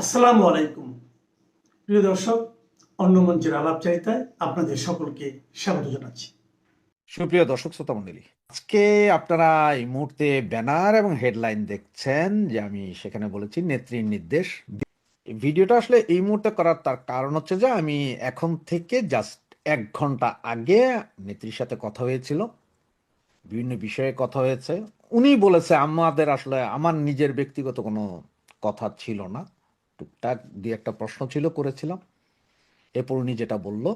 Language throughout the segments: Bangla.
আসসালামু আলাইকুম প্রিয় দর্শক, অন্য মঞ্চের আলাপচারিতায় আপনাদের সকলকে স্বাগত জানাচ্ছি। সুপ্রিয় দর্শক শ্রোতা মণ্ডলী, আজকে আপনারা এই মুহূর্তে ব্যানার এবং হেডলাইন দেখছেন যে আমি সেখানে বলেছি নেত্রীর নির্দেশ। এই ভিডিওটা আসলে এই মুহূর্তে করার তার কারণ হচ্ছে যে আমি এখন থেকে জাস্ট 1 ঘন্টা আগে নেত্রীর সাথে কথা হয়েছিল, বিভিন্ন বিষয়ে কথা হয়েছে। উনি বলেছে আমাদের আসলে আমার নিজের ব্যক্তিগত কোনো কথা ছিল না, টুকটাক দিয়ে একটা প্রশ্ন ছিল করেছিলাম। এরপর উনি যেটা বলল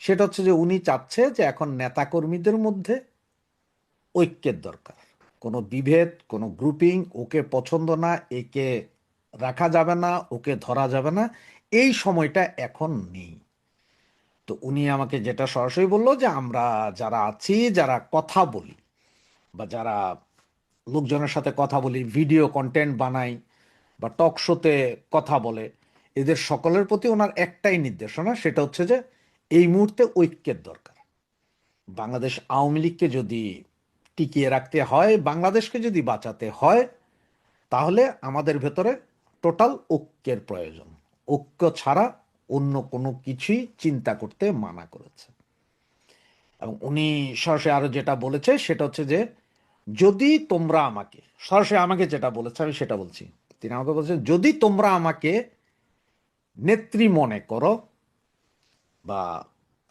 সেটা হচ্ছে যে উনি চাচ্ছে যে এখন নেতাকর্মীদের মধ্যে ঐক্যের দরকার। কোনো বিভেদ, কোনো গ্রুপিং, ওকে পছন্দ না, একে রাখা যাবে না, ওকে ধরা যাবে না, এই সময়টা এখন নেই। তো উনি আমাকে যেটা সরাসরি বললো যে আমরা যারা আছি, যারা কথা বলি বা যারা লোকজনের সাথে কথা বলি, ভিডিও কন্টেন্ট বানাই বা টক শোতে কথা বলে, এদের সকলের প্রতি ওনার একটাই নির্দেশনা, সেটা হচ্ছে যে এই মুহূর্তে ঐক্যের দরকার। বাংলাদেশ আওয়ামী লীগকে যদি টিকিয়ে রাখতে হয়, বাংলাদেশকে যদি বাঁচাতে হয়, তাহলে আমাদের ভেতরে টোটাল ঐক্যের প্রয়োজন। ঐক্য ছাড়া অন্য কোনো কিছুই চিন্তা করতে মানা করেছে। এবং উনি সরাসরি আরো যেটা বলেছে সেটা হচ্ছে যে যদি তোমরা আমাকে, সরাসরি আমাকে যেটা বলেছে আমি সেটা বলছি, তিনি আমাকে বলছেন যদি তোমরা আমাকে নেত্রী মনে করো বা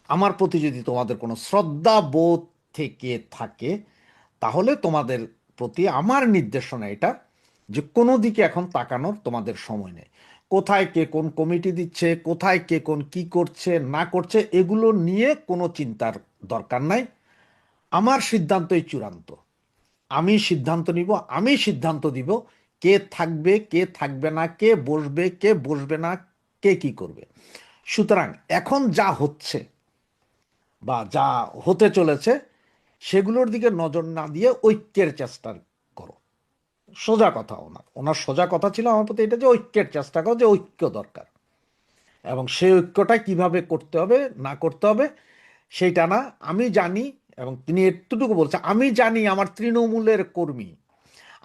আমার প্রতি যদি তোমাদের কোনো শ্রদ্ধা বোধ থেকে থাকে, তাহলে তোমাদের প্রতি আমার নির্দেশনা এটা যে কোনো দিকে এখন তাকানোর তোমাদের সময় নেই। কোথায় কে কোন কমিটি দিচ্ছে, কোথায় কে কোন কি করছে না করছে, এগুলো নিয়ে কোনো চিন্তার দরকার নাই। আমার সিদ্ধান্তই চূড়ান্ত। আমি সিদ্ধান্ত নিব, আমি সিদ্ধান্ত দিব কে থাকবে কে থাকবে না, কে বসবে কে বসবে না, কে কি করবে। সুতরাং এখন যা হচ্ছে বা যা হতে চলেছে সেগুলোর দিকে নজর না দিয়ে ঐক্যের চেষ্টা করো। সোজা কথা ওনার ওনার সোজা কথা ছিল আমার প্রতি এটা যে ঐক্যের চেষ্টা করো, যে ঐক্য দরকার। এবং সেই ঐক্যটা কিভাবে করতে হবে না করতে হবে সেইটা না আমি জানি। এবং তিনি এতটুকু বলছে, আমি জানি আমার তৃণমূলের কর্মী,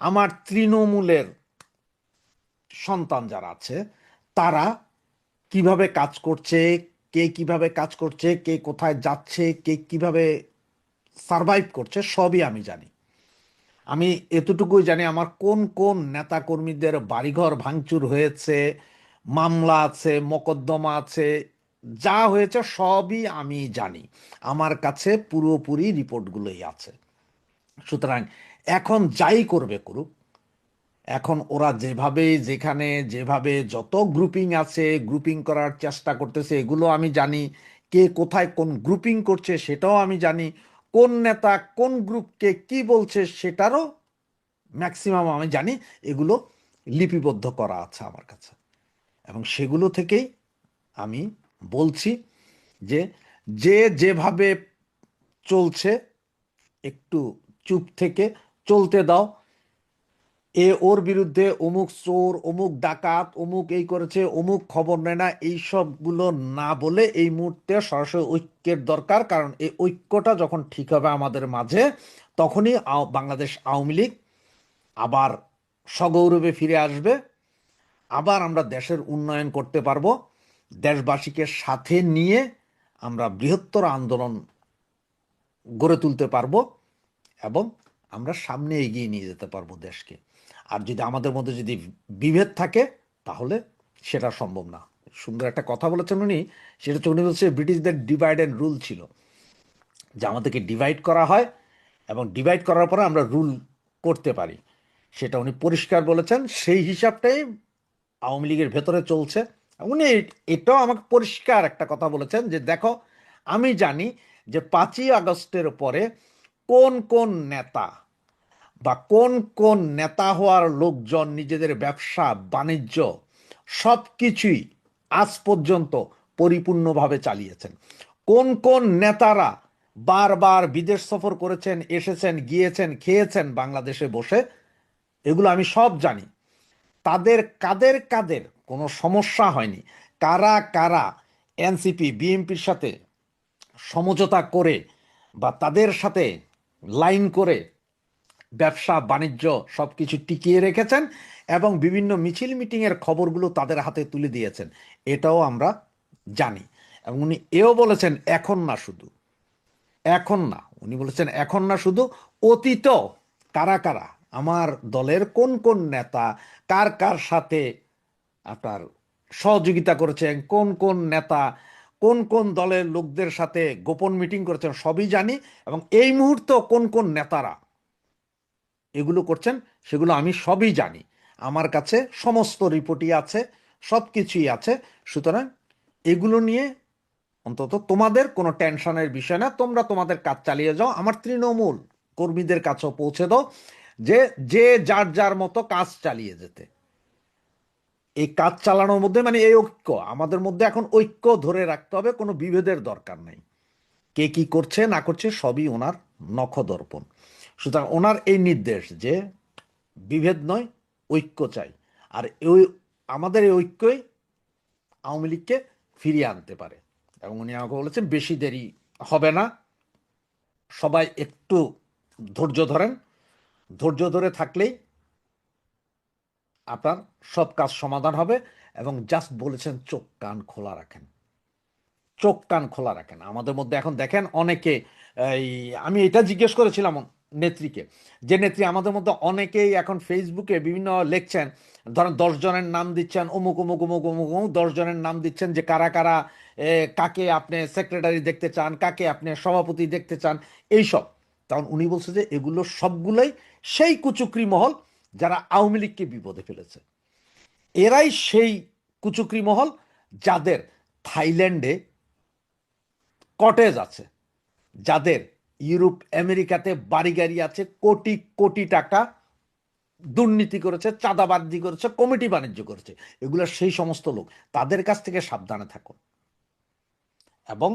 আমার তৃণমূলের সন্তান যারা আছে তারা কিভাবে কাজ করছে, কে কিভাবে কাজ করছে, কে কোথায় যাচ্ছে, কে কিভাবে সারভাইভ করছে, সবই আমি জানি। আমি এতটুকুই জানি আমার কোন কোন নেতা কর্মীদের বাড়িঘর ভাঙচুর হয়েছে, মামলা আছে, মোকদ্দমা আছে, যা হয়েছে সবই আমি জানি। আমার কাছে পুরোপুরি রিপোর্টগুলোই আছে। সুতরাং এখন যাই করবে করুক, এখন ওরা যেভাবে যেখানে যেভাবে যত গ্রুপিং আছে গ্রুপিং করার চেষ্টা করতেছে এগুলো আমি জানি। কে কোথায় কোন গ্রুপিং করছে সেটাও আমি জানি। কোন নেতা কোন গ্রুপকে কি বলছে সেটারও ম্যাক্সিমাম আমি জানি। এগুলো লিপিবদ্ধ করা আছে আমার কাছে। এবং সেগুলো থেকেই আমি বলছি যে যে যেভাবে চলছে একটু চুপ থেকে চলতে দাও। ওর বিরুদ্ধে অমুক চোর, অমুক ডাকাত, অমুক এই করেছে, অমুক খবর নেয় না, এই সবগুলো না বলে এই মুহূর্তে সরাসরি ঐক্যের দরকার। কারণ এই ঐক্যটা যখন ঠিক হবে আমাদের মাঝে, তখনই বাংলাদেশ আওয়ামী লীগ আবার সগৌরবে ফিরে আসবে। আবার আমরা দেশের উন্নয়ন করতে পারবো। দেশবাসীকে সাথে নিয়ে আমরা বৃহত্তর আন্দোলন গড়ে তুলতে পারবো এবং আমরা সামনে এগিয়ে নিয়ে যেতে পারবো দেশকে। আর যদি আমাদের মধ্যে যদি বিভেদ থাকে তাহলে সেটা সম্ভব না। সুন্দর একটা কথা বলেছেন উনি, সেটা হচ্ছে উনি বলছে ব্রিটিশদের ডিভাইড অ্যান্ড রুল ছিল, যে আমাদেরকে ডিভাইড করা হয় এবং ডিভাইড করার পরে আমরা রুল করতে পারি। সেটা উনি পরিষ্কার বলেছেন। সেই হিসাবটাই আওয়ামী লীগের ভেতরে চলছে। উনি এটাও আমাকে পরিষ্কার একটা কথা বলেছেন যে দেখো, আমি জানি যে 5ই আগস্টের পরে কোন কোন নেতা বা কোন কোন নেতা হওয়ার লোকজন নিজেদের ব্যবসা বাণিজ্য সব কিছুই আজ পর্যন্ত পরিপূর্ণভাবে চালিয়েছেন। কোন কোন নেতারা বারবার বিদেশ সফর করেছেন, এসেছেন, গিয়েছেন, খেয়েছেন বাংলাদেশে বসে, এগুলো আমি সব জানি। তাদের কাদের কাদের কোনো সমস্যা হয়নি, কারা কারা এনসিপি বিএনপির সাথে সমঝোতা করে বা তাদের সাথে লাইন করে ব্যবসা বাণিজ্য সবকিছু টিকিয়ে রেখেছেন এবং বিভিন্ন মিছিল মিটিংয়ের খবরগুলো তাদের হাতে তুলে দিয়েছেন, এটাও আমরা জানি। এবং উনি এও বলেছেন এখন না শুধু, এখন না, উনি বলেছেন এখন না শুধু, অতীত কারা কারা আমার দলের কোন কোন নেতা কার কার সাথে আপনার সহযোগিতা করেছেন, কোন কোন নেতা কোন কোন দলের লোকদের সাথে গোপন মিটিং করেছেন সবই জানি। এবং এই মুহূর্তে কোন কোন নেতারা এগুলো করছেন সেগুলো আমি সবই জানি, আমার কাছে সমস্ত রিপোর্টই আছে, সব কিছুই আছে। সুতরাং এগুলো নিয়ে অন্তত তোমাদের কোনো টেনশনের বিষয় না, তোমরা তোমাদের কাজ চালিয়ে যাও, আমার তৃণমূল কর্মীদের কাছেও পৌঁছে দাও যে যে যার যার মতো কাজ চালিয়ে যেতে। এই কাজ চালানোর মধ্যে মানে এই ঐক্য আমাদের মধ্যে এখন ঐক্য ধরে রাখতে হবে, কোনো বিভেদের দরকার নেই। কে কি করছে না করছে সবই ওনার নখদর্পণ। সুতরাং ওনার এই নির্দেশ যে বিভেদ নয়, ঐক্য চাই, আর ওই আমাদের এই ঐক্যই আওয়ামী লীগকে ফিরিয়ে আনতে পারে। এবং উনি আমাকে বলেছেন বেশি দেরি হবে না, সবাই একটু ধৈর্য ধরেন, ধৈর্য ধরে থাকলেই আপনার সব কাজ সমাধান হবে। এবং জাস্ট বলেছেন চোখ কান খোলা রাখেন, চোখ কান খোলা রাখেন। আমাদের মধ্যে এখন দেখেন অনেকে, এই আমি এটা জিজ্ঞেস করেছিলাম নেত্রীকে, যে নেত্রী আমাদের মধ্যে অনেকেই এখন ফেসবুকে বিভিন্ন লিখছেন, ধরেন 10 জনের নাম দিচ্ছেন, অমুক অমুক অমুক অমুক অমুক 10 জনের নাম দিচ্ছেন যে কারা কারা কাকে আপনি সেক্রেটারি দেখতে চান, কাকে আপনি সভাপতি দেখতে চান, এইসব। তখন উনি বলছে যে এগুলো সবগুলোই সেই কুচুকরি মহল যারা আওয়ামী লীগকে বিপদে ফেলেছে, এরাই সেই কুচুকরি মহল যাদের থাইল্যান্ডে কটেজ আছে, যাদের ইউরোপ আমেরিকাতে বাড়ি গাড়ি আছে, কোটি কোটি টাকা দুর্নীতি করেছে, চাঁদাবাজি করেছে, কমিটি বাণিজ্য করেছে, এগুলো সেই সমস্ত লোক, তাদের কাছ থেকে সাবধানে থাকুন। এবং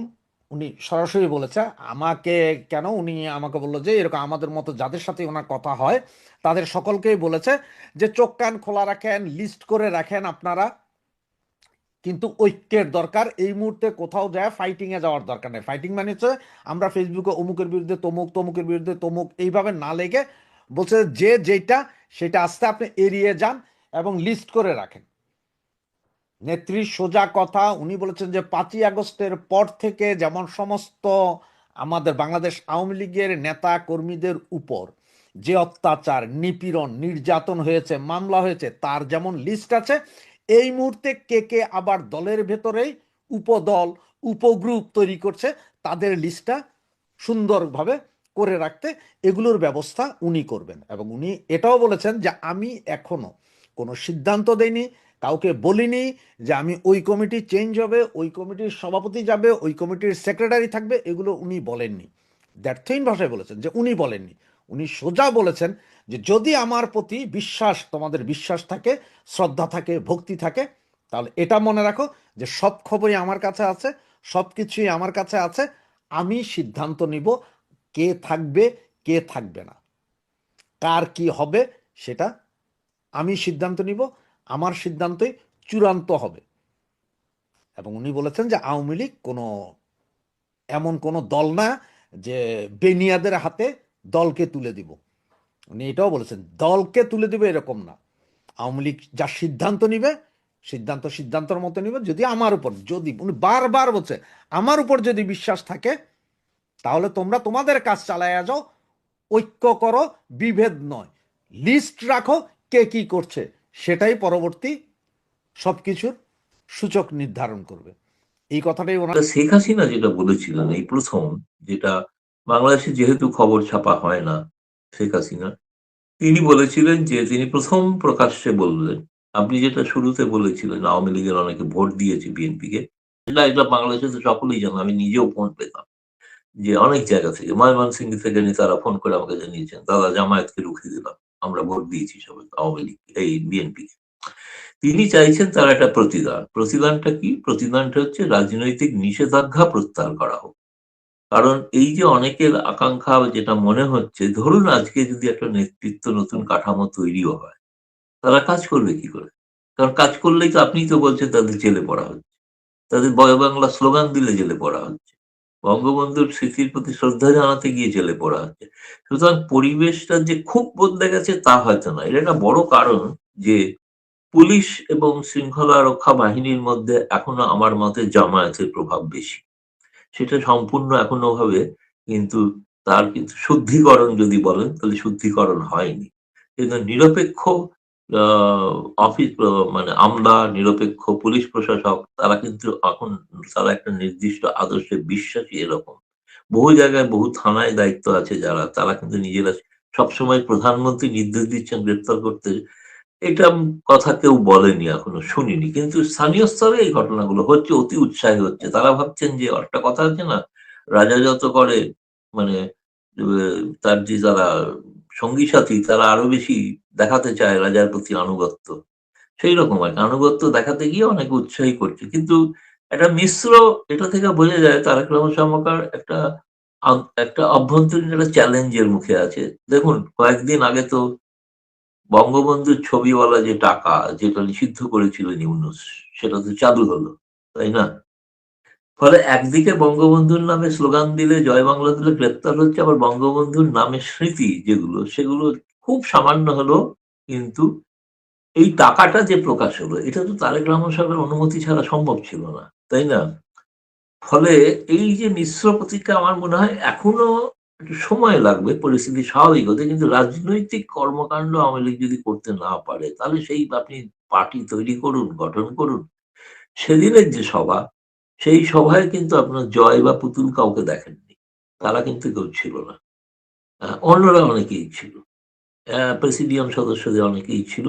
উনি সরাসরি বলেছে আমাকে, কেন উনি আমাকে বললো যে এরকম আমাদের মতো যাদের সাথে ওনার কথা হয় তাদের সকলকেই বলেছে যে চোখ কান খোলা রাখেন, লিস্ট করে রাখেন আপনারা, কিন্তু ঐক্যের দরকার। এই মুহূর্তে কোথাও যায় ফাইটিংয়ে যাওয়ার দরকার নেই। ফাইটিং মানে হচ্ছে আমরা ফেসবুকে অমুকের বিরুদ্ধে তমুক, তমুকের বিরুদ্ধে তমুক, এইভাবে না লেগে বলছে যে যেটা সেটা আস্তে আপনি এড়িয়ে যান এবং লিস্ট করে রাখেন। নেত্রীর সোজা কথা, উনি বলেছেন যে 5ই আগস্টের পর থেকে যেমন সমস্ত আমাদের বাংলাদেশ আওয়ামী লীগের নেতা কর্মীদের উপর যে অত্যাচার নিপীড়ন নির্যাতন হয়েছে, মামলা হয়েছে, তার যেমন লিস্ট আছে, এই মুহূর্তে কে কে আবার দলের ভেতরেই উপদল উপগ্রুপ তৈরি করছে তাদের লিস্টটা সুন্দরভাবে করে রাখতে এগুলোর ব্যবস্থা উনি করবেন। এবং উনি এটাও বলেছেন যে আমি এখনো কোনো সিদ্ধান্ত দেইনি, কাউকে বলিনি যে আমি ওই কমিটি চেঞ্জ হবে, ওই কমিটির সভাপতি যাবে, ওই কমিটির সেক্রেটারি থাকবে, এগুলো উনি বলেননি। দ্যাটথইন ভাষায় বলেছেন যে উনি বলেননি। উনি সোজা বলেছেন যে যদি আমার প্রতি বিশ্বাস, তোমাদের বিশ্বাস থাকে, শ্রদ্ধা থাকে, ভক্তি থাকে, তাহলে এটা মনে রাখো যে সব খবরই আমার কাছে আছে, সব কিছুই আমার কাছে আছে, আমি সিদ্ধান্ত নিব কে থাকবে কে থাকবে না, কার কি হবে সেটা আমি সিদ্ধান্ত নিব, আমার সিদ্ধান্তই চূড়ান্ত হবে। এবং উনি বলেছেন যে আওয়ামী লীগ কোনো এমন কোনো দল না যে বেনিয়াদের হাতে দলকে তুলে দিব। উনি এটাও বলেছেন দলকে তুলে দিবে এরকম না, আওয়ামী লীগ যা সিদ্ধান্ত নিবে সিদ্ধান্তর মতো নিবে। যদি আমার উপর, যদি উনি বারবার বলছে আমার উপর যদি বিশ্বাস থাকে তাহলে তোমরা তোমাদের কাজ চালাইয়া যাও, ঐক্য করো, বিভেদ নয়, লিস্ট রাখো কে কি করছে, সেটাই পরবর্তী সবকিছুর সূচক নির্ধারণ করবে। এই কথাটাই ওনার। শেখ হাসিনা যেটা বলেছিলেন এই প্রথম, যেটা বাংলাদেশে যেহেতু খবর ছাপা হয় না, শেখ হাসিনা তিনি বলেছিলেন যে তিনি প্রথম প্রকাশ্যে বললেন, আপনি যেটা শুরুতে বলেছিলেন আওয়ামী লীগের অনেকে ভোট দিয়েছে বিএনপিকে, এটা বাংলাদেশে তো সকলেই জানো, আমি নিজেও ফোন পেতাম যে অনেক জায়গা থেকে, ময়মনসিংহ থেকে তারা ফোন করে আমাকে জানিয়েছেন দাদা জামায়াতকে রুখে দিলাম, আমরা ভোট দিয়েছি সবাই আওয়ামী লীগ এই বিএনপি। তিনি চাইছেন তার একটা প্রতিদান। প্রতিদানটা কি? প্রতিদানটা হচ্ছে রাজনৈতিক নিষেধাজ্ঞা প্রত্যাহার করা হোক। কারণ এই যে অনেকের আকাঙ্ক্ষা, যেটা মনে হচ্ছে, ধরুন আজকে যদি একটা নেতৃত্ব নতুন কাঠামো তৈরিও হয়, তারা কাজ করবে কি করে? কারণ কাজ করলেই তো, আপনি তো বলছেন তাদের জেলে পড়া হচ্ছে, তাদের বয় বাংলা স্লোগান দিলে জেলে পড়া হচ্ছে। বঙ্গবন্ধুর স্মৃতির প্রতি শ্রদ্ধা জানাতে গিয়ে জেলে পড়া হচ্ছে। সুতরাং পরিবেশটা যে খুব বদলে গেছে তা হয়তো নয়। এর একটা বড় কারণ যে পুলিশ এবং শৃঙ্খলা রক্ষা বাহিনীর মধ্যে এখনো আমার মতে জামায়াতের প্রভাব বেশি। সেটা সম্পূর্ণ এখনো ভাবে কিন্তু তার কিন্তু শুদ্ধিকরণ যদি বলেন তাহলে শুদ্ধিকরণ হয়নি। কিন্তু নিরপেক্ষ আ অফিস মানে আমলা, নিরপেক্ষ পুলিশ প্রশাসক তারা কিন্তু এখন তারা একটা নির্দিষ্ট আদর্শে বিশ্বাসী এরকম। বহু জায়গায় বহু থানায় দায়িত্ব আছে যারা, তারা কিন্তু নিজেরা সবসময় প্রধানমন্ত্রী নির্দেশ দিচ্ছেন গ্রেপ্তার করতে। এটা কথা কেউ বলেনি এখনো, শুনিনি। কিন্তু স্থানীয় স্তরে এই ঘটনাগুলো হচ্ছে, অতি উৎসাহী হচ্ছে। তারা ভাবছেন যে একটা কথা আছে না, রাজা যত করে মানে তার যে যারা সঙ্গী সাথী তারা আরো বেশি দেখাতে চায় রাজার প্রতি আনুগত্য। সেইরকম আরকি। আনুগত্য দেখাতে গিয়ে অনেকে উৎসাহী করছে। কিন্তু একটা মিশ্র, এটা থেকে বোঝা যায় তারেক রহমান সরকার একটা অভ্যন্তরীণ একটা চ্যালেঞ্জের মুখে আছে। দেখুন কয়েকদিন আগে তো বঙ্গবন্ধুর ছবিওয়ালা যে টাকা যেটা নিষিদ্ধ করেছিলেন ইউনূস, সেটা তো চালু হলো। তাই না? ফলে একদিকে বঙ্গবন্ধুর নামে স্লোগান দিলে, জয় বাংলা দিলে গ্রেপ্তার হচ্ছে, আবার বঙ্গবন্ধুর নামে স্মৃতি যেগুলো, সেগুলো খুব সামান্য হলেও কিন্তু এই টাকাটা যে প্রকাশ হলো, এটা তো তারেক রহমান সাহেবের অনুমতি ছাড়া সম্ভব ছিল না। তাই না? ফলে এই যে মিশ্র প্রতিক্রিয়া, আমার মনে হয় এখনো একটু সময় লাগবে পরিস্থিতি স্বাভাবিক হতে। কিন্তু রাজনৈতিক কর্মকাণ্ড আওয়ামী লীগ যদি করতে না পারে, তাহলে সেই আপনি পার্টি তৈরি করুন, গঠন করুন। সেদিনের যে সভা, সেই সভায় কিন্তু আপনার জয় বা পুতুল কাউকে দেখেননি। তারা কিন্তু কেউ ছিল না। অন্যরা অনেকেই ছিল। প্রেসিডিয়াম সদস্যদের অনেকেই ছিল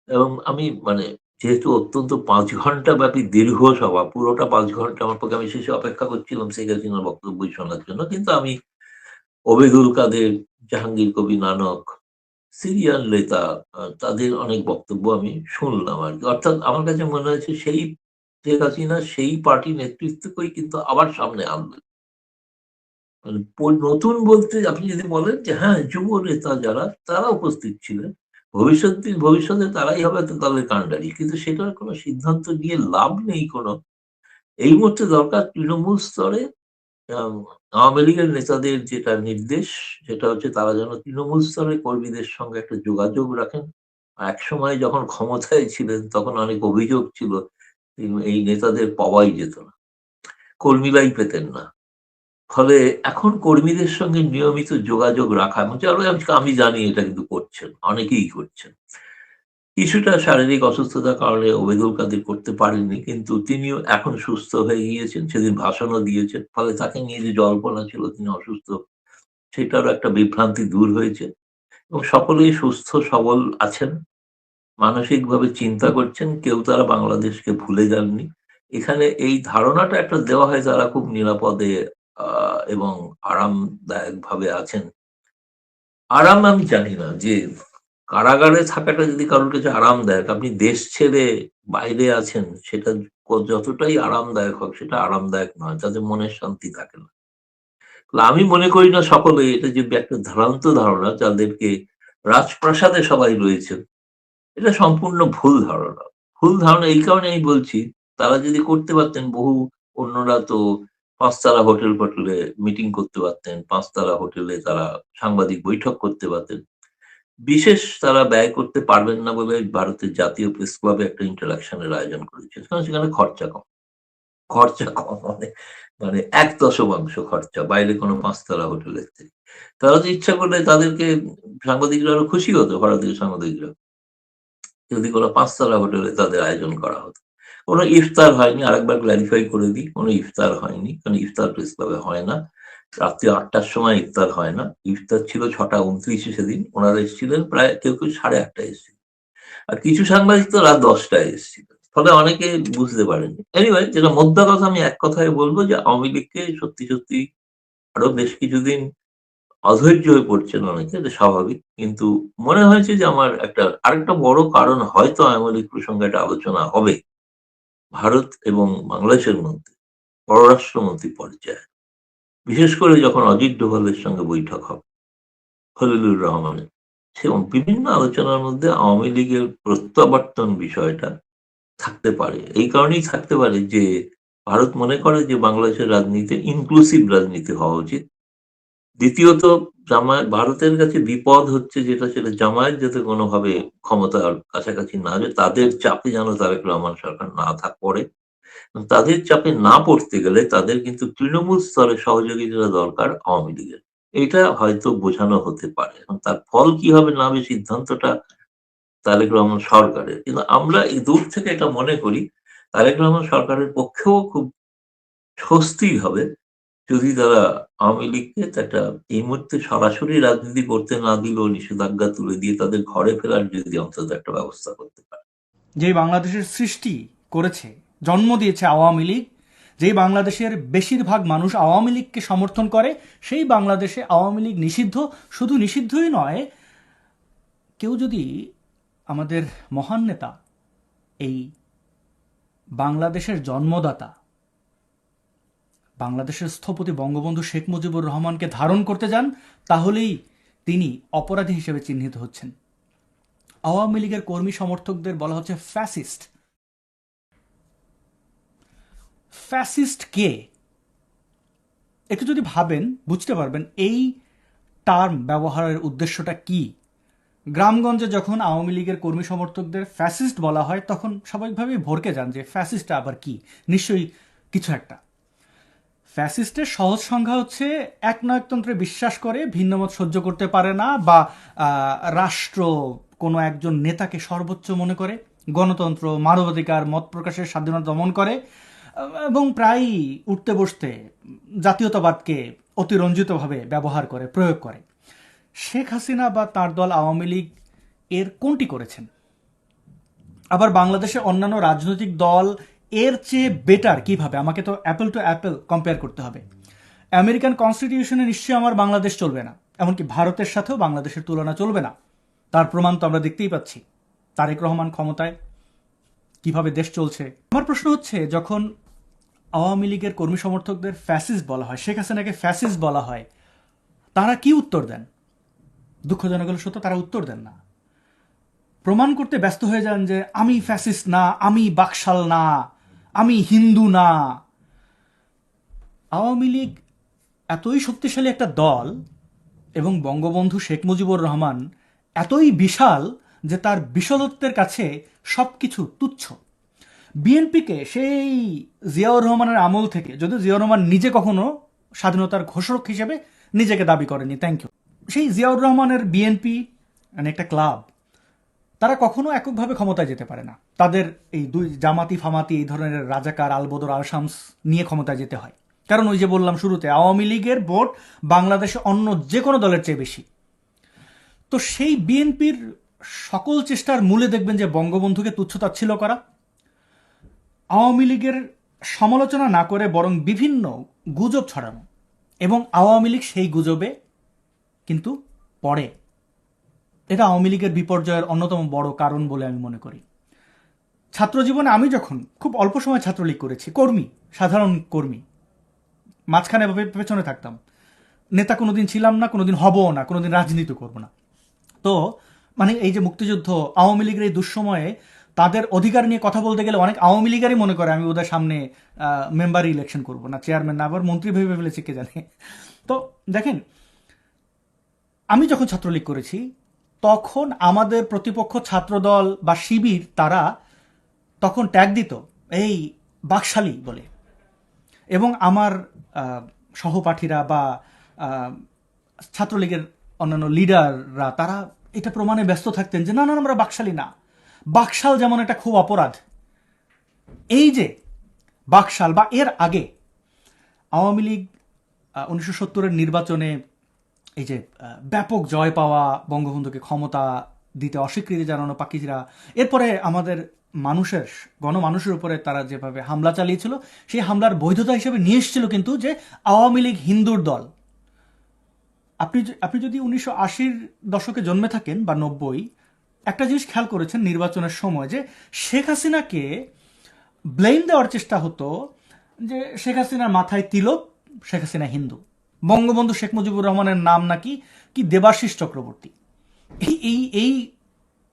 এবং আমি মানে যেহেতু অত্যন্ত ৫ ঘন্টা ব্যাপী দীর্ঘ সভা, পুরোটা ৫ ঘন্টা আমার পক্ষে, আমি শেষে অপেক্ষা করছিলাম শেখ হাসিনার বক্তব্যই শোনার জন্য। কিন্তু আমি ওবেদুল কাদের, জাহাঙ্গীর কবির নানক, সিরিয়াল নেতা তাদের অনেক বক্তব্য আমি শুনলাম আরকি। অর্থাৎ আমার কাছে মনে হয়েছে সেই শেখ হাসিনা সেই পার্টি নেতৃত্বকেই কিন্তু আবার সামনে আনলেন। মানে নতুন বলতে আপনি যদি বলেন যে হ্যাঁ, যুব নেতা যারা তারা উপস্থিত ছিলেন। ভবিষ্যতে তারাই হবে তো দলের কান্ডারি। কিন্তু সেটার কোনো সিদ্ধান্ত নিয়ে লাভ নেই কোনো। এই মুহূর্তে দরকার তৃণমূল স্তরে আম আওয়ামী লীগের নেতাদের যেটা নির্দেশ, সেটা হচ্ছে তারা যেন তৃণমূল স্তরের কর্মীদের সঙ্গে একটা যোগাযোগ রাখেন। একসময় যখন ক্ষমতায় ছিলেন তখন অনেক অভিযোগ ছিল এই নেতাদের পাওয়াই যেত না। কর্মীরাই পেতেন না। ফলে এখন কর্মীদের সঙ্গে নিয়মিত যোগাযোগ রাখা এবং যারা আমি জানি এটা কিন্তু করছেন, অনেকেই করছেন। কিছুটা শারীরিক অসুস্থতার কারণে ওবেদুল কাদের করতে পারেননি। কিন্তু তিনিও এখন সুস্থ হয়ে গিয়েছেন। সেদিন ভাষণও দিয়েছেন। ফলে তাকে নিয়ে যে জল্পনা ছিল তিনি অসুস্থ, সেটারও একটা বিভ্রান্তি দূর হয়েছে এবং সকলেই সুস্থ সবল আছেন। মানসিকভাবে চিন্তা করছেন। কেউ তারা বাংলাদেশকে ভুলে যাননি। এখানে এই ধারণাটা একটা দেওয়া হয় তারা খুব নিরাপদে আ এবং আরামদায়কভাবে আছেন। আরাম আমি জানি না যে কারাগারে থাকাটা যদি কারোর কাছে আরামদায়ক, আপনি দেশ ছেড়ে বাইরে আছেন, সেটা যতটাই আরামদায়ক হোক সেটা আরামদায়ক নয়। তাতে মনের শান্তি থাকে না। তো আমি মনে করি না সকলেই, এটা যে একটা ভ্রান্ত ধারণা যাদেরকে রাজপ্রাসাদে সবাই রয়েছেন, এটা সম্পূর্ণ ভুল ধারণা। ভুল ধারণা এই কারণে আমি বলছি, তারা যদি করতে পারতেন, অন্যরা তো ৫ তারা হোটেলে মিটিং করতে পারতেন। ৫ তারা হোটেলে তারা সাংবাদিক বৈঠক করতে পারতেন। বিশেষ তারা ব্যয় করতে পারবেন না বলে ভারতের জাতীয় প্রেস ক্লাবে একটা ইন্টারেকশন এর আয়োজন করেছে। কারণ সেখানে খরচা কম। খরচা কম মানে ১/১০ খরচা বাইরে কোনো ৫ তারা হোটেলের থেকে। তারা তো ইচ্ছা করলে তাদেরকে সাংবাদিকরা আরো খুশি হতো, ভারতীয় সাংবাদিকরা। যদি কোনো ৫ তারা হোটেলে তাদের আয়োজন করা হতো। কোনো ইফতার হয়নি, আরেকবার ক্লারিফাই করে দিই, কোনো ইফতার হয়নি। কারণ ইফতার প্রেস ক্লাবে হয় না। রাত্রি ৮ টার সময় ইফতার হয় না। ইফতার ছিল ৬:২৯ সেদিন। উনারা এসেছিলেন প্রায় কেউ ৮:৩০ এসেছিলেন। আর কিছু সাংবাদিক তো রাত ১০ টায় এসেছিলেন। ফলে অনেকে বুঝতে পারেননি। এনিওয়ে, যেটা মোদ্দা কথা, আমি এক কথায় বলব যে আওয়ামী লীগকে সত্যি আরো বেশ কিছুদিন অধৈর্য হয়ে পড়ছেন অনেকে, এটা স্বাভাবিক। কিন্তু মনে হয়েছে যে আমার আরেকটা বড় কারণ হয়তো আওয়ামী লীগ প্রসঙ্গে একটা আলোচনা হবে ভারত এবং বাংলাদেশের মধ্যে পররাষ্ট্রমন্ত্রী পর্যায়ে। বিশেষ করে যখন অজিত ডোভালের সঙ্গে বৈঠক হবে, খলিলুর রহমানের। এবং বিভিন্ন আলোচনার মধ্যে আওয়ামী লীগের প্রত্যাবর্তন বিষয়টা থাকতে পারে। এই কারণেই থাকতে পারে যে ভারত মনে করে যে বাংলাদেশের রাজনীতি ইনক্লুসিভ রাজনীতি হওয়া উচিত। দ্বিতীয়ত ভারতের কাছে বিপদ হচ্ছে যেটা, সেটা জামায়াত যাতে কোনোভাবে ক্ষমতার কাছাকাছি না যায়, তাদের চাপে যেন তারেক রহমান সরকার না পড়ে। তাদের চাপে না পড়তে গেলে তাদের কিন্তু তৃণমূল স্তরে সহযোগিতা দরকার আওয়ামী লীগের। এটা হয়তো বোঝানো হতে পারে। এখন তার ফল কি হবে না হবে সিদ্ধান্তটা তারেক রহমান সরকারের। কিন্তু আমরা এই দূর থেকে এটা মনে করি তারেক রহমান সরকারের পক্ষেও খুব স্বস্তি হবে যদি তারা আওয়ামী লীগকে একটা এই মুহূর্তে সরাসরি রাজনীতি করতে না দিলেও নিষেধাজ্ঞা তুলে দিয়ে তাদের ঘরে ফেরার যদি অন্তত একটা ব্যবস্থা করতে পারে। যেই বাংলাদেশের সৃষ্টি করেছে, জন্ম দিয়েছে আওয়ামী লীগ, যেই বাংলাদেশের বেশিরভাগ মানুষ আওয়ামী লীগকে সমর্থন করে, সেই বাংলাদেশে আওয়ামী লীগ নিষিদ্ধ। শুধু নিষিদ্ধই নয়, কেউ যদি আমাদের মহান নেতা, এই বাংলাদেশের জন্মদাতা, বাংলাদেশের স্থপতি বঙ্গবন্ধু শেখ মুজিবুর রহমানকে ধারণ করতে যান, তাহলেই তিনি অপরাধী হিসেবে চিহ্নিত হচ্ছেন। আওয়ামী লীগের কর্মী সমর্থকদের বলা হচ্ছে ফ্যাসিস্ট। ফ্যাসিস্ট কে? একটু যদি ভাবেন বুঝতে পারবেন এই টার্ম ব্যবহারের উদ্দেশ্যটা কি। গ্রামগঞ্জে যখন আওয়ামী লীগের কর্মী সমর্থকদের ফ্যাসিস্ট বলা হয়, তখন স্বাভাবিকভাবেই ভরকে যান যে ফ্যাসিস্টটা আবার কি, নিশ্চয়ই কিছু একটা। ফ্যাসিস্টের সহজ সংজ্ঞা হচ্ছে একনায়কতন্ত্রে বিশ্বাস করে, ভিন্নমত সহ্য করতে পারে না, বা রাষ্ট্র কোনো একজন নেতাকে সর্বোচ্চ মনে করে, গণতন্ত্র, মানবাধিকার, মত প্রকাশের স্বাধীনতা দমন করে, এবং প্রায়ই উঠতে বসতে জাতীয়তাবাদকে অতিরঞ্জিতভাবে ব্যবহার করে, প্রয়োগ করে। শেখ হাসিনা বা তার দল আওয়ামী লীগ এর কোনটি করেছেন? আবার বাংলাদেশে অন্যান্য রাজনৈতিক দল এর চেয়ে বেটার কিভাবে? আমাকে তো অ্যাপেল টু অ্যাপেল কম্পেয়ার করতে হবে। আমেরিকান কনস্টিটিউশনে নিশ্চয়ই আমার বাংলাদেশ চলবে না, এমনকি ভারতের সাথেও বাংলাদেশের তুলনা চলবে না। তার প্রমাণ তো আমরা দেখতেই পাচ্ছি। তারেক রহমান ক্ষমতায়, কিভাবে দেশ চলছে। আমার প্রশ্ন হচ্ছে, যখন আওয়ামী লীগের কর্মী সমর্থকদের ফ্যাসিস্ট বলা হয়, শেখ হাসিনাকে ফ্যাসিস্ট বলা হয়, তারা কি উত্তর দেন? দুঃখজনক হলে সত্য, তারা উত্তর দেন না। প্রমাণ করতে ব্যস্ত হয়ে যান যে আমি ফ্যাসিস্ট না, আমি বাকশাল না, আমি হিন্দু না। আওয়ামী লীগ এতই শক্তিশালী একটা দল, এবং বঙ্গবন্ধু শেখ মুজিবুর রহমান এতই বিশাল যে তার বিশালত্বের কাছে সবকিছু তুচ্ছ। বিএনপিকে সেই জিয়াউর রহমানের আমল থেকে, যদিও জিয়াউর রহমান নিজে কখনো স্বাধীনতার ঘোষক হিসেবে নিজেকে দাবি করেনি, থ্যাংক ইউ, সেই জিয়াউর রহমানের বিএনপি মানে একটা ক্লাব, তারা কখনো এককভাবে ক্ষমতায় যেতে পারে না। তাদের এই দুই জামাতি ফামাতি, এই ধরনের রাজাকার, আলবদর, আলশামস নিয়ে ক্ষমতায় যেতে হয়। কারণ ওই যে বললাম শুরুতে, আওয়ামী লীগের ভোট বাংলাদেশে অন্য যে কোনো দলের চেয়ে বেশি। তো সেই বিএনপির সকল চেষ্টার মূলে দেখবেন যে বঙ্গবন্ধুকে তুচ্ছতাচ্ছিল্য করা, আওয়ামী লীগের সমালোচনা না করে বরং বিভিন্ন গুজব ছড়ানো, এবং আওয়ামী লীগ সেই গুজবে কিন্তু পড়ে। এটা আওয়ামী লীগের বিপর্যয়ের অন্যতম বড় কারণ বলে আমি মনে করি। ছাত্রজীবনে আমি যখন খুব অল্প সময় ছাত্রলীগ করেছি, কর্মী, সাধারণ কর্মী, মাঝখানে পেছনে থাকতাম, নেতা কোনোদিন ছিলাম না, কোনোদিন হবও না, কোনোদিন রাজনীতি করব না। তো মানে এই যে মুক্তিযুদ্ধ, আওয়ামী লীগের এই দুঃসময়ে তাদের অধিকার নিয়ে কথা বলতে গেলে অনেক আওয়ামী লীগারই মনে করে আমি ওদের সামনে মেম্বার ইলেকশন করব না, চেয়ারম্যান না, আবার মন্ত্রী ভেবে ফেলেছে কে জানে। তো দেখেন, আমি যখন ছাত্রলীগ করেছি তখন আমাদের প্রতিপক্ষ ছাত্রদল বা শিবির, তারা তখন ট্যাগ দিত এই বাকশালী বলে, এবং আমার সহপাঠীরা বা ছাত্রলীগের অন্যান্য লিডাররা তারা এটা প্রমাণে ব্যস্ত থাকতেন যে না না, আমরা বাকশালী না। বাকশাল যেমন একটা খুব অপরাধ। এই যে বাকশাল, বা এর আগে আওয়ামী লীগ 1970-এর নির্বাচনে এই যে ব্যাপক জয় পাওয়া, বঙ্গবন্ধুকে ক্ষমতা দিতে অস্বীকৃতি জানানো পাকিস্তানিরা, এরপরে আমাদের গণমানুষের উপরে তারা যেভাবে হামলা চালিয়েছিল, সেই হামলার বৈধতা হিসেবে নিয়ে এসেছিল কিন্তু যে আওয়ামী লীগ হিন্দুর দল। আপনি যদি 1980-র দশকে জন্মে থাকেন বা 90, একটা জিনিস খেয়াল করেছেন নির্বাচনের সময়, যে শেখ হাসিনাকে ব্লেম দেওয়ার চেষ্টা হতো যে শেখ হাসিনার মাথায় তিলক, শেখ হাসিনা হিন্দু, বঙ্গবন্ধু শেখ মুজিবুর রহমানের নাম নাকি কি দেবাশিস চক্রবর্তী। এই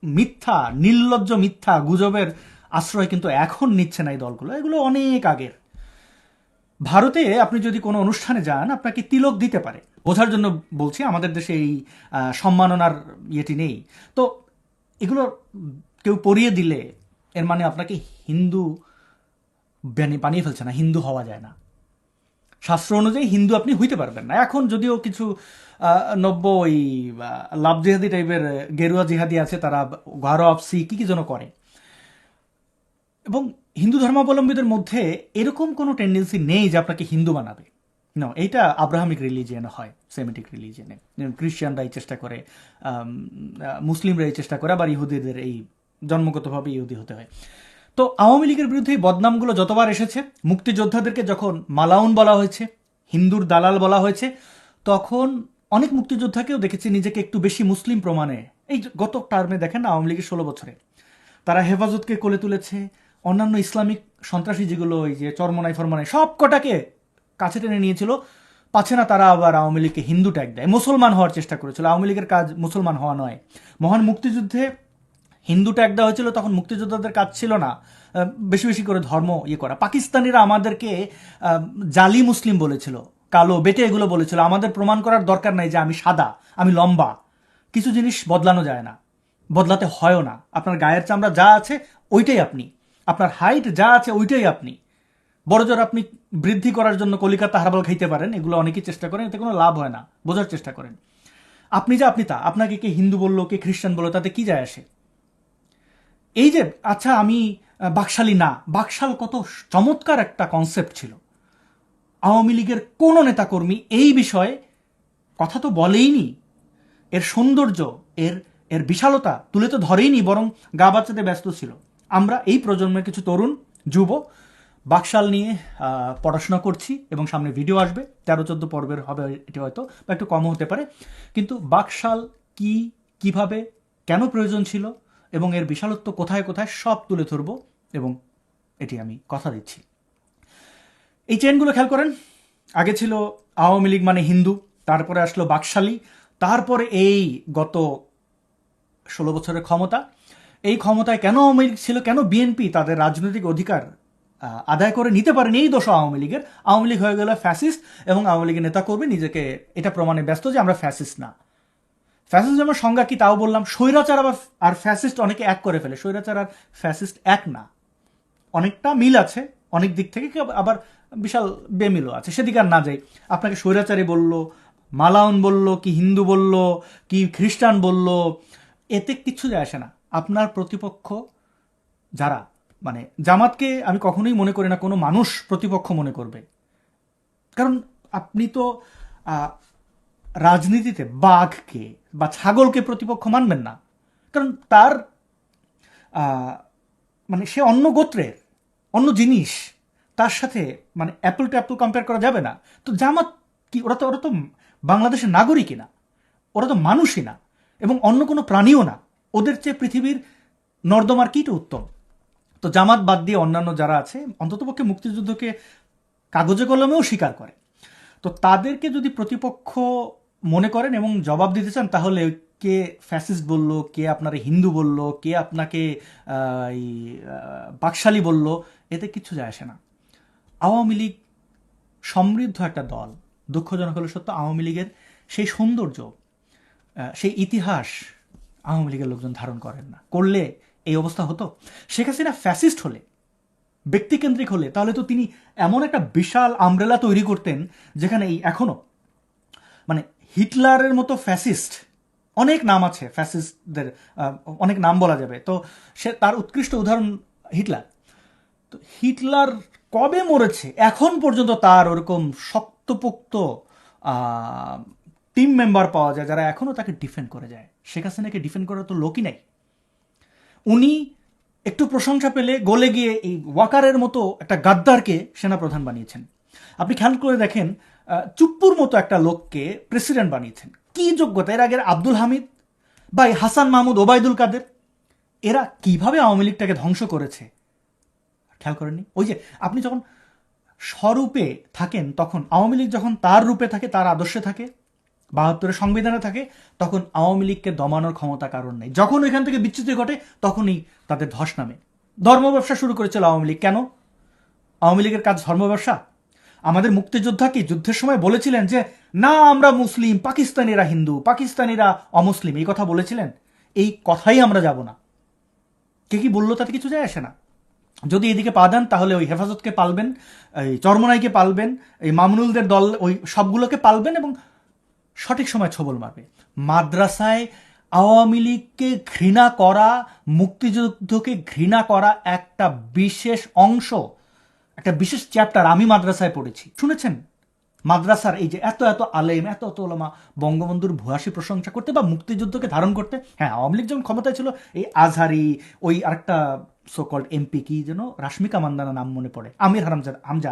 মিথ্যা, নির্লজ্জ মিথ্যা গুজবের আশ্রয় কিন্তু এখন নিচ্ছে না এই দলগুলো, এগুলো অনেক আগের। ভারতে আপনি যদি কোনো অনুষ্ঠানে যান আপনাকে তিলক দিতে পারে, বোঝার জন্য বলছি, আমাদের দেশে এই সম্মাননার ইয়েটি নেই। তো এগুলো কেউ পরিয়ে দিলে এর মানে আপনাকে হিন্দু বানিয়ে ফেলছে না, হিন্দু হওয়া যায় না। শাস্ত্র অনুযায়ী হিন্দু আপনি হইতে পারবেন না। এখন যদিও কিছু নব্য ওই লাভ জিহাদি টাইপের গেরুয়া জিহাদি আছে, তারা ঘারো আপসি কি কি যেন করে, এবং হিন্দু ধর্মাবলম্বীদের মধ্যে এরকম কোনো টেন্ডেন্সি নেই যে আপনাকে হিন্দু বানাবে। না, এইটা আব্রাহামিক রিলিজিয়ানে হয়, সেমিটিক রিলিজিয়ানে। খ্রিস্টানরাই চেষ্টা করে, মুসলিমরাই চেষ্টা করে, আবার ইহুদিদের এই জন্মগতভাবে ইহুদি হতে হয়। তো আওয়ামী লীগের বিরুদ্ধে এই বদনামগুলো যতবার এসেছে, মুক্তিযোদ্ধাদেরকে যখন মালাউন বলা হয়েছে, হিন্দুর দালাল বলা হয়েছে, তখন অনেক মুক্তিযোদ্ধাকেও দেখেছি নিজেকে একটু বেশি মুসলিম প্রমাণে। এই যে গত টার্মে দেখেন না, আওয়ামী লীগের 16 বছরে তারা হেফাজতকে কোলে তুলেছে, অন্যান্য ইসলামিক সন্ত্রাসী যেগুলো ওই যে চরমনাই ফরমনাই সব কটাকে কাছে টেনে নিয়েছিল, পাচ্ছে না তারা আবার আওয়ামী লীগকে হিন্দু ট্যাগ দেয়, মুসলমান হওয়ার চেষ্টা করেছিল। আওয়ামী লীগের কাজ মুসলমান হওয়া নয়। মহান মুক্তিযুদ্ধে হিন্দু ট্যাগ দেওয়া হয়েছিল, তখন মুক্তিযোদ্ধাদের কাজ ছিল না বেশি বেশি করে ধর্ম ইয়ে করা। পাকিস্তানিরা আমাদেরকে জালি মুসলিম বলেছিল, কালো বেটে এগুলো বলেছিল। আমাদের প্রমাণ করার দরকার নাই যে আমি সাদা, আমি লম্বা। কিছু জিনিস বদলানো যায় না, বদলাতে হয়ও না। আপনার গায়ের চামড়া যা আছে ওইটাই আপনি, আপনার হাইট যা আছে ওইটাই আপনি। বড়জোর আপনি বৃদ্ধি করার জন্য কলিকাতা হারবাল খাইতে পারেন, এগুলো অনেকেই চেষ্টা করেন, এতে কোনো লাভ হয় না। বোঝার চেষ্টা করেন, আপনি যা আপনি তা। আপনাকে কে হিন্দু বললো কে খ্রিস্টান বললো তাতে কি যায় আসে? এই যে আচ্ছা আমি বাকশালী না, বাকশাল কত চমৎকার একটা কনসেপ্ট ছিল। আওয়ামী লীগের কোনো নেতাকর্মী এই বিষয়ে কথা তো বলেইনি, এর সৌন্দর্য, এর এর বিশালতা তুলে তো ধরেইনি, বরং গা বাচ্চাতে ব্যস্ত ছিল। আমরা এই প্রজন্মের কিছু তরুণ যুব বাকশাল নিয়ে পড়াশোনা করছি, এবং সামনে ভিডিও আসবে, 13-14 পর্বের হবে এটি, হয়তো বা একটু কমও হতে পারে। কিন্তু বাকশাল কি, কিভাবে, কেন প্রয়োজন ছিল, এবং এর বিশালত্ব কোথায় কোথায় সব তুলে ধরবো, এবং এটি আমি কথা দিচ্ছি। এই চেনগুলো খেয়াল করেন। আগে ছিল আওয়ামী লীগ মানে হিন্দু, তারপরে আসলো বাকশালী, তারপরে এই গত 16 বছরের ক্ষমতা। এই ক্ষমতায় কেন আওয়ামী লীগ ছিল, কেন বিএনপি তাদের রাজনৈতিক অধিকার আদায় করে নিতে পারেনি, এই দোষ আওয়ামী লীগের। আওয়ামী লীগ হয়ে গেল ফ্যাসিস্ট, এবং আওয়ামী লীগের নেতা কর্মী নিজেকে এটা প্রমাণে ব্যস্ত যে আমরা ফ্যাসিস্ট না। ফ্যাসিজমের সংজ্ঞা কি তাও বললাম। স্বৈরাচার আবার আর ফ্যাসিস্ট অনেকে এক করে ফেলে, স্বৈরাচার আর ফ্যাসিস্ট এক না, অনেকটা মিল আছে অনেক দিক থেকে, আবার বিশাল বেমিলও আছে, সেদিকে আর না যাই। আপনাকে স্বৈরাচারী বলল, মালাউন বলল, কি হিন্দু বলল, কি খ্রিস্টান বলল, এতে কিচ্ছু যায় আসে না। আপনার প্রতিপক্ষ যারা, মানে জামাতকে আমি কখনোই মনে করি না কোনো মানুষ প্রতিপক্ষ মনে করবে, কারণ আপনি তো রাজনীতিতে বাঘকে বা ছাগলকে প্রতিপক্ষ মানবেন না, কারণ তার মানে সে অন্য গোত্রের, অন্য জিনিস, তার সাথে মানে অ্যাপল টু অ্যাপল কম্পেয়ার করা যাবে না। তো জামাত কি, ওরা তো বাংলাদেশের নাগরিকই না, ওরা তো মানুষই না, এবং অন্য কোনো প্রাণীও না। ওদের চেয়ে পৃথিবীর নর্দমার কীটা উত্তম। তো জামাত বাদ দিয়ে অন্যান্য যারা আছে, অন্ততপক্ষে মুক্তিযুদ্ধকে কাগজে কলমেও স্বীকার করে, তো তাদেরকে যদি প্রতিপক্ষ মনে করেন এবং জবাব দিতে চান, তাহলে কে ফ্যাসিস্ট বলল, কে আপনারে হিন্দু বলল, কে আপনাকে বাকশালী বলল, এতে কিচ্ছু যায় আসে না। আওয়ামী লীগ সমৃদ্ধ একটা দল, দুঃখজনক হলো সত্য, আওয়ামী লীগের সেই সৌন্দর্য, সেই ইতিহাস আওয়ামী লীগের লোকজন ধারণ করেন না। করলে এই অবস্থা হতো। শেখ হাসিনা ফ্যাসিস্ট হলে, ব্যক্তিকেন্দ্রিক হলে, তাহলে তো তিনি এমন একটা বিশাল আমব্রেলা তৈরি করতেন যেখানে এই এখনো মানে হিটলারের মতো ফ্যাসিস্ট, অনেক নাম আছে ফ্যাসিস্টদের, অনেক নাম বলা যাবে, তো সে তার উৎকৃষ্ট উদাহরণ হিটলার। তো হিটলার কবে মরেছে এখন পর্যন্ত তার ওরকম শক্তপোক্ত টিম মেম্বার পাওয়া যায় যারা এখনো তাকে ডিফেন্ড করে যায়। শেখ হাসিনাকে ডিফেন্ড করার তো লোকই নাই। উনি একটু প্রশংসা পেলে গলে গিয়ে এই ওয়াকারের মতো একটা গাদ্দারকে সেনাপ্রধান বানিয়েছেন। আপনি খেয়াল করে দেখেন, চুপ্পুর মতো একটা লোককে প্রেসিডেন্ট বানিয়েছেন। কি যোগ্যতা! এর আগের আব্দুল হামিদ বা হাসান মাহমুদ, ওবায়দুল কাদের, এরা কিভাবে আওয়ামী লীগটাকে ধ্বংস করেছে খেয়াল করেননি? ওই যে আপনি যখন স্বরূপে থাকেন, তখন আওয়ামী লীগ যখন তার রূপে থাকে, তার আদর্শে থাকে, 72-এর সংবিধানে থাকে, তখন আওয়ামী লীগকে দমানোর ক্ষমতা কারণ নেই। যখন ওইখান থেকে বিচ্যুতি ঘটে, তখনই তাদের ধস নামে। ধর্ম ব্যবসা শুরু করেছিল আওয়ামী লীগ। কেন? আওয়ামী লীগের কাজ ধর্ম ব্যবসা? আমাদের মুক্তিযোদ্ধা কি যুদ্ধের সময় বলেছিলেন যে না আমরা মুসলিম, পাকিস্তানিরা হিন্দু, পাকিস্তানিরা অমুসলিম, এই কথা বলেছিলেন? এই কথাই আমরা যাব না। কে কি বললো তাতে কিছু যায় আসে না। যদি এদিকে পা দেন তাহলে ওই হেফাজতকে পালবেন, এই চরমনাইকে পালবেন, এই মামুনুলদের দল ওই সবগুলোকে পালবেন এবং সঠিক সময় ছবল মারবে। মাদ্রাসায় আওয়ামী লীগকে ঘৃণা করা, মুক্তিযুদ্ধকে ঘৃণা করা একটা বিশেষ অংশ, একটা বিশেষ চ্যাপ্টার আমি মাদ্রাসায় পড়েছি। শুনেছেন মাদ্রাসার এই যে এত এত আলেম, এত এত ওলামা বঙ্গবন্ধুর ভূয়াসী প্রশংসা করতে বা মুক্তিযুদ্ধকে ধারণ করতে। হ্যাঁ, আওয়ামী লীগ যখন ক্ষমতায় ছিল এই আজহারি, ওই আরেকটা সোকল্ড এমপি কি যেন, রাশমিকা মান্দানা নাম মনে পড়ে, আমির হামজা,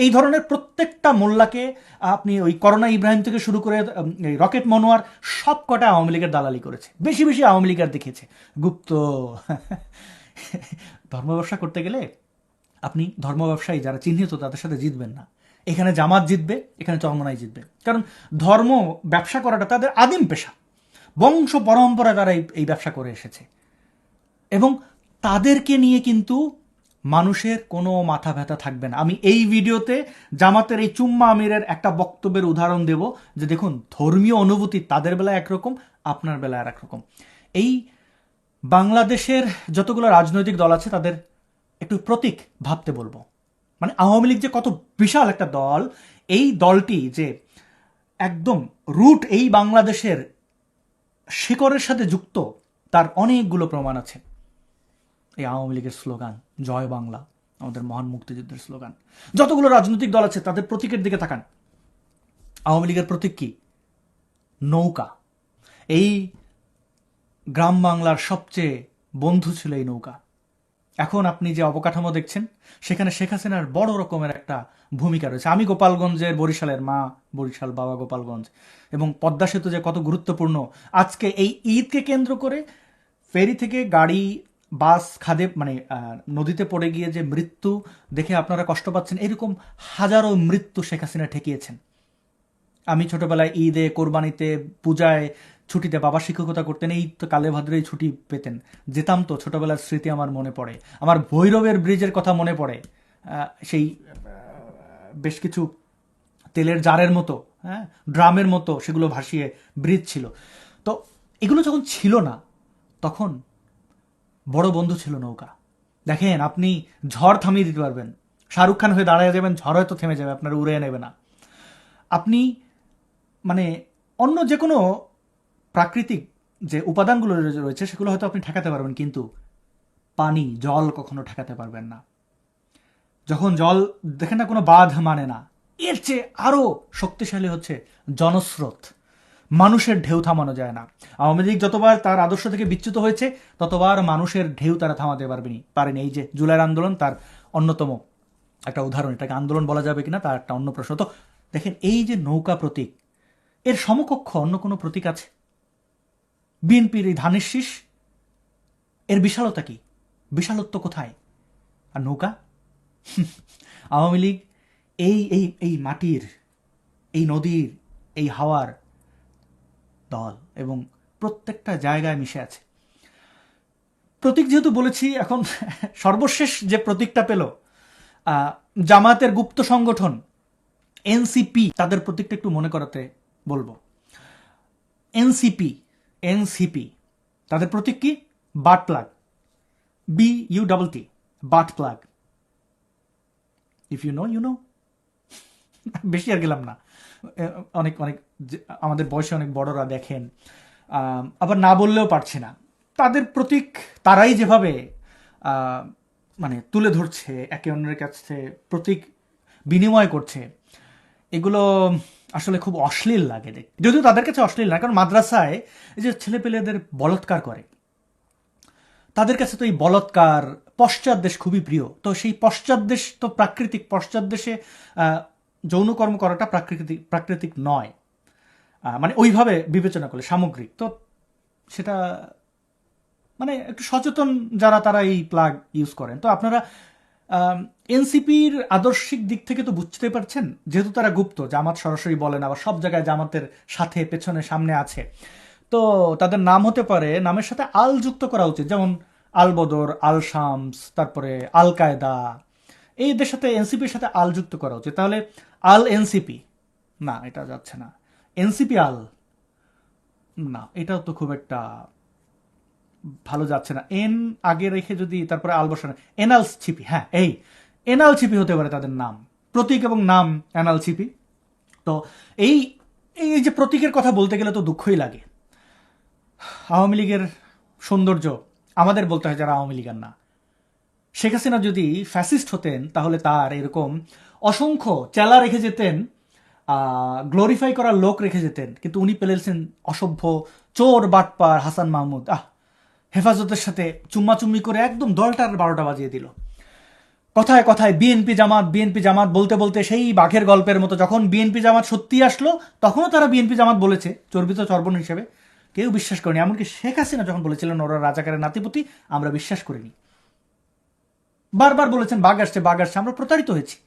এই ধরনের প্রত্যেকটা মোল্লাকে আপনি ওই করোনা ইব্রাহিম থেকে শুরু করে এই রকেট মনোয়ার সব কটা আওয়ামী লীগের দালালি করেছে, বেশি বেশি আওয়ামী লীগের দেখিয়েছে গুপ্ত। ধর্ম ব্যবসা করতে গেলে আপনি ধর্ম ব্যবসায়ী যারা চিহ্নিত তাদের সাথে জিতবেন না। এখানে জামাত জিতবে, এখানে চরমনাই জিতবে, কারণ ধর্ম ব্যবসা করাটা তাদের আদিম পেশা, বংশ পরম্পরা তারা এই ব্যবসা করে এসেছে। এবং তাদেরকে নিয়ে কিন্তু মানুষের কোনো মাথা ব্যথা থাকবে না। আমি এই ভিডিওতে জামাতের এই চুম্মা আমিরের একটা বক্তব্যের উদাহরণ দেব যে দেখুন, ধর্মীয় অনুভূতি তাদের বেলায় একরকম, আপনার বেলায় আর একরকম। এই বাংলাদেশের যতগুলো রাজনৈতিক দল আছে তাদের একটু প্রতীক ভাবতে বলবো। মানে আওয়ামী লীগ যে কত বিশাল একটা দল, এই দলটি যে একদম রুট এই বাংলাদেশের শিকড়ের সাথে যুক্ত, তার অনেকগুলো প্রমাণ আছে। এই আওয়ামী লীগের স্লোগান জয় বাংলা, আমাদের মহান মুক্তিযুদ্ধের স্লোগান। যতগুলো রাজনৈতিক দল আছে তাদের প্রতীকের দিকে তাকান। আওয়ামী লীগের প্রতীক কি? নৌকা। এই গ্রাম বাংলার সবচেয়ে বন্ধু ছিল এই নৌকা। এখন আপনি যে অবকাঠামো দেখছেন সেখানে শেখ হাসিনার বড় রকমের একটা ভূমিকা রয়েছে। আমি গোপালগঞ্জের, বরিশালের, মা বরিশাল, বাবা গোপালগঞ্জ, এবং পদ্মা সেতু যে কত গুরুত্বপূর্ণ। আজকে এই ঈদকে কেন্দ্র করে ফেরি থেকে গাড়ি, বাস খাদে মানে নদীতে পড়ে গিয়ে যে মৃত্যু দেখে আপনারা কষ্ট পাচ্ছেন, এরকম হাজারো মৃত্যু শেখ হাসিনা ঠেকিয়েছেন। আমি ছোটবেলায় ঈদে, কোরবানিতে, পূজায়, ছুটিতে বাবা শিক্ষকতা করতেন, এই তো কালে ভাদ্রেই ছুটি পেতেন, যেতাম তো। ছোটবেলার স্মৃতি আমার মনে পড়ে, আমার ভৈরবের ব্রিজের কথা মনে পড়ে। সেই বেশ কিছু তেলের জারের মতো, হ্যাঁ, ড্রামের মতো সেগুলো ভাসিয়ে ব্রিজ ছিল। তো এগুলো যখন ছিল না তখন বড় বন্ধু ছিল নৌকা। দেখেন, আপনি ঝড় থামিয়ে দিতে পারবেন, শাহরুখ খান হয়ে দাঁড়ায় যাবেন, ঝড় হয়তো থেমে যাবে, আপনার উড়ে নেবে না। আপনি মানে অন্য যে কোনো প্রাকৃতিক যে উপাদানগুলো রয়েছে সেগুলো হয়তো আপনি ঠেকাতে পারবেন, কিন্তু পানি, জল কখনো ঠেকাতে পারবেন না। যখন জল দেখেন না কোনো বাঁধ মানে না, এর চেয়ে আরো শক্তিশালী হচ্ছে জনস্রোত। মানুষের ঢেউ থামানো যায় না। আওয়ামী লীগ যতবার তার আদর্শ থেকে বিচ্যুত হয়েছে ততবার মানুষের ঢেউ তারা থামাতে পারেনি। এই যে জুলাইয়ের আন্দোলন তার অন্যতম একটা উদাহরণ। এটাকে আন্দোলন বলা যাবে কিনা তার একটা অন্য প্রশ্ন। তো দেখেন, এই যে নৌকা প্রতীক, এর সমকক্ষ অন্য কোনো প্রতীক আছে? বিএনপির এই ধানের শীষ, এর বিশালতা কি? বিশালত্ব কোথায়? আর নৌকা? আওয়ামী লীগ এই এই এই মাটির, এই নদীর, এই হাওয়ার দল এবং প্রত্যেকটা জায়গায় মিশে আছে। প্রতীক যেহেতু বলেছি, এখন সর্বশেষ যে প্রতীকটা পেল জামাতের গুপ্ত সংগঠন এনসিপি, তাদের প্রতীকটা একটু মনে করাতে বলবো। এনসিপি তাদের প্রতীক কি? Butt plug, BUTT, butt plug. If you know you know. বেশি আর গেলাম না, অনেক অনেক আমাদের বয়সে অনেক বড়রা দেখেন, আবার না বললেও পারছি না। তাদের প্রতীক তারাই যেভাবে মানে তুলে ধরছে, একে অন্যের কাছে প্রতীক বিনিময় করছে, এগুলো আসলে খুব অশ্লীল লাগে দেখতে। যদিও তাদের কাছে অশ্লীল না, কারণ মাদ্রাসায় এই যে ছেলেপেলেদের বলৎকার করে, তাদের কাছে তো এই বলৎকার, পশ্চাৎ দেশ খুবই প্রিয়। তো সেই পশ্চাৎ দেশ তো প্রাকৃতিক, পশ্চাৎ দেশে যৌনকর্ম করাটা প্রাকৃতিক নয়, মানে ওইভাবে বিবেচনা করলে সামগ্রিক। তো সেটা মানে একটু সচেতন যারা তারা এই প্লাগ ইউজ করেন। তো আপনারা এনসিপির আদর্শিক দিক থেকে তো বুঝতে পারছেন, যেহেতু তারা গুপ্ত, জামাত সরাসরি বলে না, আবার সব জায়গায় জামাতের সাথে পেছনে সামনে আছে, তো তাদের নাম হতে পারে, নামের সাথে আল যুক্ত করা উচিত, যেমন আল বদর, আল শামস, তারপরে আল কায়দা, এই এদের সাথে এনসিপির সাথে আল যুক্ত করা উচিত, তাহলে আল এনসিপি, না এটা যাচ্ছে না, এনসিপি আল, না এটাও তো খুব একটা ভালো যাচ্ছে না, এন আগে রেখে যদি তারপরে আল বসানো, এনাল ছিপি, হ্যাঁ এই এনাল ছিপি হতে পারে তাদের নাম, প্রতীক এবং নাম এনাল ছিপি। তো এই এই যে প্রতীকের কথা বলতে গেলে তো দুঃখই লাগে। আওয়ামী লীগের সৌন্দর্য আমাদের বলতে হয় যারা আওয়ামী লীগের না। শেখ হাসিনা যদি ফ্যাসিস্ট হতেন তাহলে তার এরকম অসংখ্য চেলা রেখে যেতেন, গ্লোরিফাই করার লোক রেখে যেতেন, কিন্তু উনি পেলেছেন অসভ্য চোর বাটপার হাসান মাহমুদ। হেফাজতের সাথে চুম্মাচুম্মি করে একদম 10টার 12টা বাজিয়ে দিল। কথায় কথায় বিএনপি জামাত বলতে বলতে সেই বাঘের গল্পের মতো যখন বিএনপি জামাত সত্যি আসলো তখনও তারা বিএনপি জামাত বলেছে চর্বিত চর্বণ হিসেবে, কেউ বিশ্বাস করেনি। এমনকি শেখ হাসিনা যখন বলেছিলেন ওরা রাজাকারের নাতিপুতি, আমরা বিশ্বাস করিনি। বারবার বলেছেন বাঘ আসছে, আমরা প্রতারিত হয়েছি।